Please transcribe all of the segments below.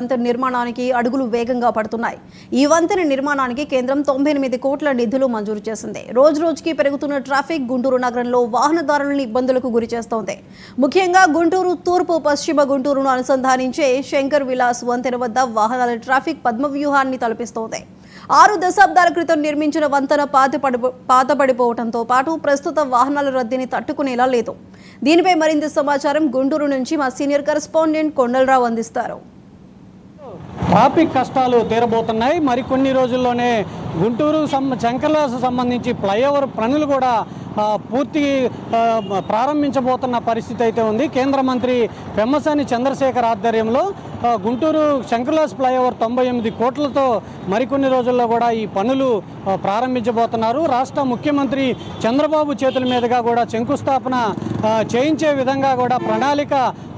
వంతెన నిర్మాణానికి అడుగులు వేగంగా పడుతున్నాయి. ఈ వంతెన నిర్మాణానికి కేంద్రం 98 కోట్ల నిధులు మంజూరు చేసింది. రోజురోజుకి పెరుగుతున్న ట్రాఫిక్ గుంటూరు నగరంలో వాహనదారులను ఇబ్బందులకు గురి చేస్తోంది. ముఖ్యంగా గుంటూరు తూర్పు పశ్చిమ గుంటూరును అనుసంధానించే శంకర్ విలాస్ వంతెన వద్ద వాహనాల ట్రాఫిక్ పద్మవ్యూహాన్ని తలపిస్తోంది. 6 దశాబ్దాల క్రితం నిర్మించిన వంతెన పాతపడిపోవడంతో పాటు ప్రస్తుత వాహనాల రద్దీని తట్టుకునేలా లేదు. దీనిపై మరింత సమాచారం గుంటూరు నుంచి మా సీనియర్ కరెస్పాండెంట్ కొండలరావు అందిస్తారు. ట్రాఫిక్ కష్టాలు తీరబోతున్నాయి. మరికొన్ని రోజుల్లోనే గుంటూరు శంకర్లాస్ సంబంధించి ఫ్లైఓవర్ పనులు కూడా పూర్తి ప్రారంభించబోతున్న పరిస్థితి అయితే ఉంది. కేంద్ర మంత్రి పెమ్మసాని చంద్రశేఖర్ ఆధ్వర్యంలో గుంటూరు శంకర్లాస్ ఫ్లైఓవర్ 98 కోట్లతో మరికొన్ని రోజుల్లో కూడా ఈ పనులు ప్రారంభించబోతున్నారు. రాష్ట్ర ముఖ్యమంత్రి చంద్రబాబు చేతుల మీదుగా కూడా శంకుస్థాపన చేయించే విధంగా కూడా ప్రణాళిక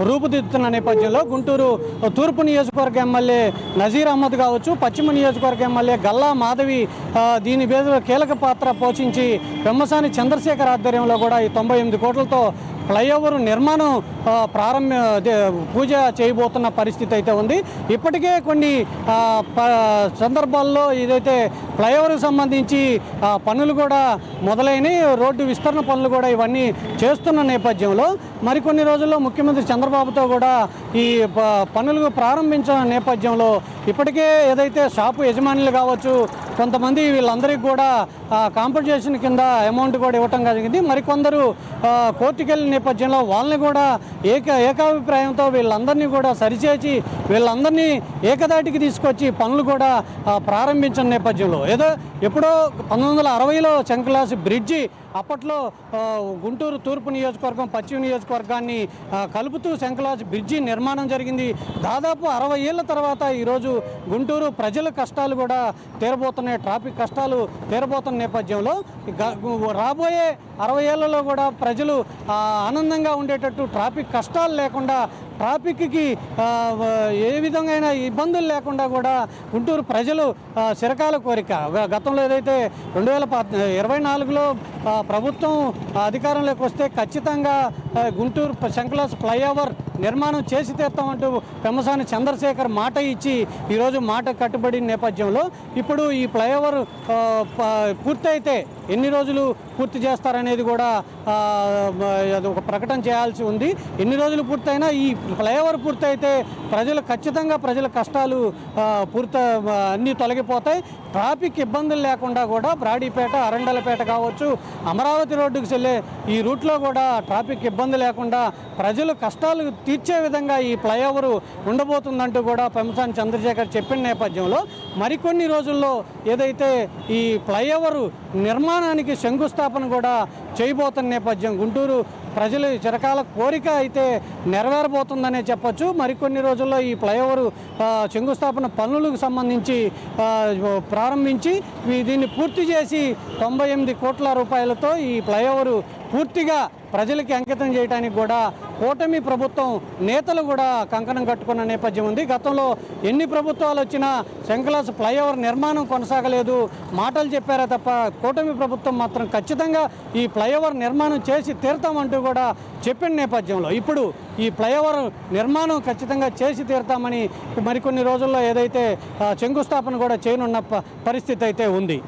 రూపుదిద్దుతున్న నేపథ్యంలో గుంటూరు తూర్పు నియోజకవర్గ ఎమ్మెల్యే నజీర్ అహ్మద్ కావచ్చు, పశ్చిమ నియోజకవర్గ ఎమ్మెల్యే గల్లా మాధవి దీని మీద కీలక పాత్ర పోషించి పెమ్మసాని చంద్రశేఖర్ ఆధ్వర్యంలో కూడా ఈ 98 కోట్లతో ఫ్లైఓవర్ నిర్మాణం పూజ చేయబోతున్న పరిస్థితి అయితే ఉంది. ఇప్పటికే కొన్ని సందర్భాల్లో ఏదైతే ఫ్లైఓవర్కి సంబంధించి పనులు కూడా మొదలైనవి, రోడ్డు విస్తరణ పనులు కూడా ఇవన్నీ చేస్తున్న నేపథ్యంలో మరికొన్ని రోజుల్లో ముఖ్యమంత్రి చంద్రబాబుతో కూడా ఈ పనులు ప్రారంభించిన నేపథ్యంలో ఇప్పటికే ఏదైతే షాపు యజమానులు కావచ్చు, కొంతమంది వీళ్ళందరికీ కూడా కాంపెన్సేషన్ కింద అమౌంట్ కూడా ఇవ్వటం జరిగింది. మరికొందరు కోర్టుకు వెళ్ళిన నేపథ్యంలో వాళ్ళని కూడా ఏకాభిప్రాయంతో వీళ్ళందరినీ కూడా సరిచేసి వీళ్ళందరినీ ఏకదాటికి తీసుకొచ్చి పనులు కూడా ప్రారంభించిన నేపథ్యంలో ఎప్పుడో 1960లో శంకర్లాస్ బ్రిడ్జి అప్పట్లో గుంటూరు తూర్పు నియోజకవర్గం పశ్చిమ నియోజకవర్గాన్ని కలుపుతూ శంకర్లాస్ బ్రిడ్జి నిర్మాణం జరిగింది. దాదాపు 60 ఏళ్ల తర్వాత ఈరోజు గుంటూరు ప్రజల కష్టాలు కూడా తీరబోతున్నాయి. ట్రాఫిక్ కష్టాలు తీరబోతున్న నేపథ్యంలో రాబోయే 60 ఏళ్లలో కూడా ప్రజలు ఆనందంగా ఉండేటట్టు, ట్రాఫిక్ కష్టాలు లేకుండా, ట్రాఫిక్కి ఏ విధమైన ఇబ్బందులు లేకుండా కూడా గుంటూరు ప్రజలు చిరకాల కోరిక. గతంలో ఏదైతే 2024లో ప్రభుత్వం అధికారంలోకి వస్తే ఖచ్చితంగా గుంటూరు శంకర్లాస్ ఫ్లైఓవర్ నిర్మాణం చేసి తీర్తామంటూ పెమ్మసాని చంద్రశేఖర్ మాట ఇచ్చి ఈరోజు మాట కట్టుబడిన నేపథ్యంలో ఇప్పుడు ఈ ఫ్లైఓవర్ పూర్తయితే ఎన్ని రోజులు పూర్తి చేస్తారనేది కూడా ఒక ప్రకటన చేయాల్సి ఉంది. ఎన్ని రోజులు పూర్తయినా ఈ ఫ్లైఓవర్ పూర్తయితే ప్రజల కష్టాలు అన్నీ తొలగిపోతాయి. ట్రాఫిక్ ఇబ్బందులు లేకుండా కూడా బ్రాడీపేట, అరండలపేట కావచ్చు, అమరావతి రోడ్డుకు వెళ్ళే ఈ రూట్లో కూడా ట్రాఫిక్ ఇబ్బంది లేకుండా ప్రజలు కష్టాలు తీర్చే విధంగా ఈ ఫ్లైఓవర్ ఉండబోతుందంటూ కూడా పెమ్మసాని చంద్రశేఖర్ చెప్పిన నేపథ్యంలో మరికొన్ని రోజుల్లో ఏదైతే ఈ ఫ్లైఓవర్ నిర్మాణానికి శంకుస్థాపన కూడా చేయబోతున్న నేపథ్యం గుంటూరు ప్రజలు చిరకాల కోరిక అయితే నెరవేరబోతుందనే చెప్పొచ్చు. మరికొన్ని రోజుల్లో ఈ ఫ్లైఓవర్ శంకుస్థాపన పనులకు సంబంధించి ప్రారంభించి దీన్ని పూర్తి చేసి 98 కోట్ల రూపాయలతో ఈ ఫ్లైఓవర్ పూర్తిగా ప్రజలకి అంకితం చేయడానికి కూడా కూటమి ప్రభుత్వం నేతలు కూడా కంకణం కట్టుకున్న నేపథ్యం ఉంది. గతంలో ఎన్ని ప్రభుత్వాలు వచ్చినా శంకర్లాస్ ఫ్లైఓవర్ నిర్మాణం కొనసాగలేదు, మాటలు చెప్పారే తప్ప కూటమి ప్రభుత్వం మాత్రం ఖచ్చితంగా ఈ ఫ్లైఓవర్ నిర్మాణం చేసి తీరుతామంటూ కూడా చెప్పిన నేపథ్యంలో ఇప్పుడు ఈ ఫ్లైఓవర్ నిర్మాణం ఖచ్చితంగా చేసి తీరుతామని మరికొన్ని రోజుల్లో ఏదైతే శంకుస్థాపన కూడా చేయనున్న పరిస్థితి అయితే ఉంది.